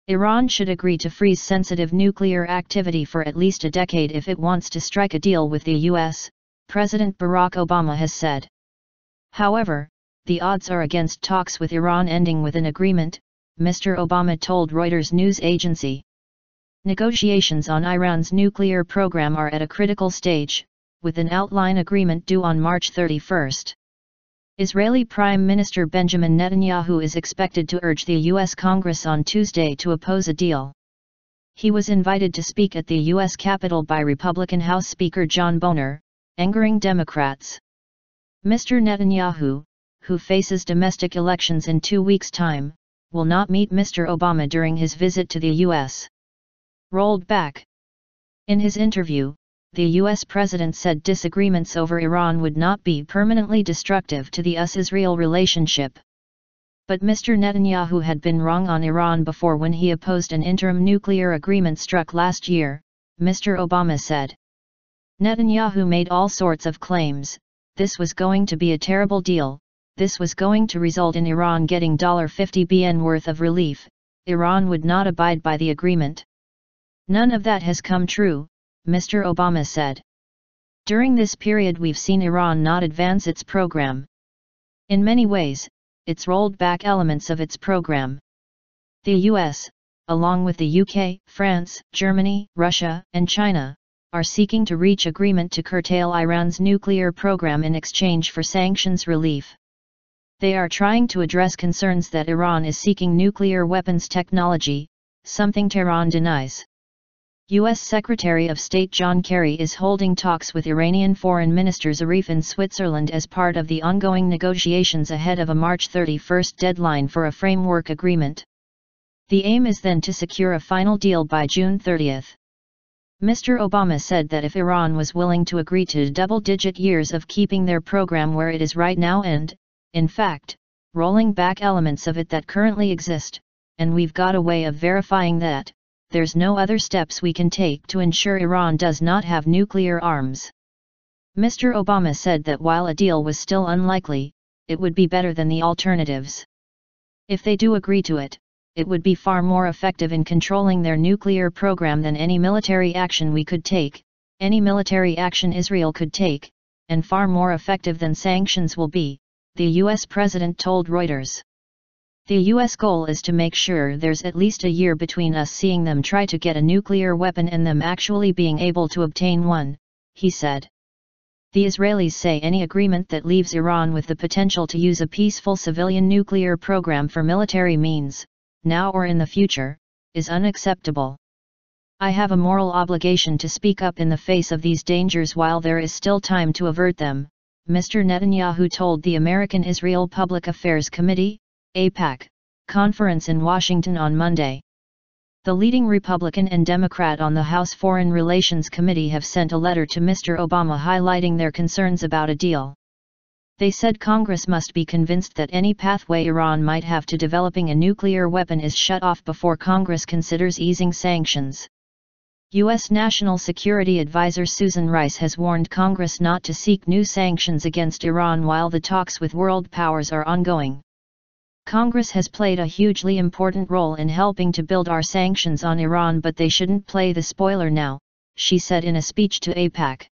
Iran should agree to freeze sensitive nuclear activity for at least a decade if it wants to strike a deal with the US, President Barack Obama has said. However, the odds are against talks with Iran ending with an agreement, Mr. Obama told Reuters news agency. Negotiations on Iran's nuclear program are at a critical stage, with an outline agreement due on March 31. Israeli Prime Minister Benjamin Netanyahu is expected to urge the U.S. Congress on Tuesday to oppose a deal. He was invited to speak at the U.S. Capitol by Republican House Speaker John Boehner, angering Democrats. Mr. Netanyahu, who faces domestic elections in 2 weeks' time, will not meet Mr. Obama during his visit to the U.S. Rolled back. In his interview, the U.S. president said disagreements over Iran would not be permanently destructive to the US-Israel relationship. But Mr. Netanyahu had been wrong on Iran before when he opposed an interim nuclear agreement struck last year, Mr. Obama said. Netanyahu made all sorts of claims. This was going to be a terrible deal, this was going to result in Iran getting $50 billion worth of relief, Iran would not abide by the agreement. None of that has come true, Mr. Obama said. During this period we've seen Iran not advance its program. In many ways, it's rolled back elements of its program. The US, along with the UK, France, Germany, Russia, and China, are seeking to reach agreement to curtail Iran's nuclear program in exchange for sanctions relief. They are trying to address concerns that Iran is seeking nuclear weapons technology, something Tehran denies. U.S. Secretary of State John Kerry is holding talks with Iranian Foreign Minister Zarif in Switzerland as part of the ongoing negotiations ahead of a March 31 deadline for a framework agreement. The aim is then to secure a final deal by June 30. Mr. Obama said that if Iran was willing to agree to double-digit years of keeping their program where it is right now and, in fact, rolling back elements of it that currently exist, and we've got a way of verifying that, there's no other steps we can take to ensure Iran does not have nuclear arms. Mr. Obama said that while a deal was still unlikely, it would be better than the alternatives. If they do agree to it, it would be far more effective in controlling their nuclear program than any military action we could take, any military action Israel could take, and far more effective than sanctions will be, the US president told Reuters. The US goal is to make sure there's at least a year between us seeing them try to get a nuclear weapon and them actually being able to obtain one, he said. The Israelis say any agreement that leaves Iran with the potential to use a peaceful civilian nuclear program for military means, now or in the future, is unacceptable. I have a moral obligation to speak up in the face of these dangers while there is still time to avert them, Mr. Netanyahu told the American-Israel Public Affairs Committee, AIPAC, conference in Washington on Monday. The leading Republican and Democrat on the House Foreign Relations Committee have sent a letter to Mr. Obama highlighting their concerns about a deal. They said Congress must be convinced that any pathway Iran might have to developing a nuclear weapon is shut off before Congress considers easing sanctions. U.S. National Security Advisor Susan Rice has warned Congress not to seek new sanctions against Iran while the talks with world powers are ongoing. Congress has played a hugely important role in helping to build our sanctions on Iran, but they shouldn't play the spoiler now, she said in a speech to AIPAC.